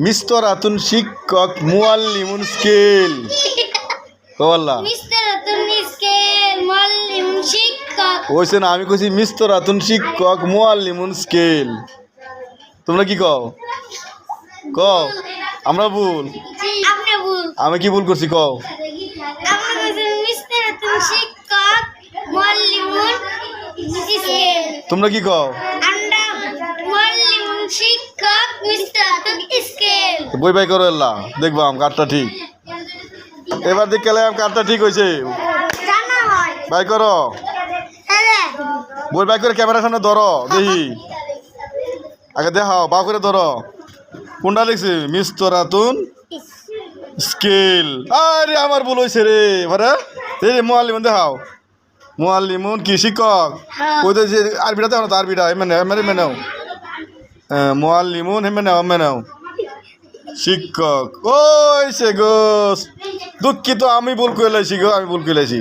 মিস্তরাতুন শিক্ষক মুআল্লিমুন scale কওয়াল্লা মিস্তরাতুন scale মুআল্লিমুন শিক্ষক। ওইছে না আমি কইছি মিস্তরাতুন শিক্ষক মুআল্লিমুন স্কেল। তোমরা কি কও? কও আমরা ভুল। আপনি ভুল। আমি কি ভুল করছি কও? আপনি কইছেন মিস্তরাতুন শিক্ষক মুআল্লিমুন স্কেল। তোমরা কি কও? আমরা মুআল্লিমুন শিক্ষক মিস্তরাতুন স্কেল। বই বাই করো এল্লা দেখবাম কারটা ঠিক। এবার দেখ গেলাম কারটা ঠিক হয়েছে। জানা হয়। বাই করো হ্যাঁ বই বাই করে ক্যামেরার সামনে ধরো দেখি আগে দেখাও বা করে ধরো কোনটা লিখছি মিস্তরাতুন স্কেল। আরে আমার ভুল হয়েছে রে এবারে এই মুআল্লিমুন দেখাও মুআল্লিমুন কি শিক্ষক ওই তো যে আরবিটা দেখো না তো আরবিটা এমনি এমনি মেনেও মুআল্লিমুন হেমেনাও মেনেও শিক্ষক ওই সে গো দুঃখিত আমি ভুল করে লাইছি গো আমি ভুল করে লাইছি।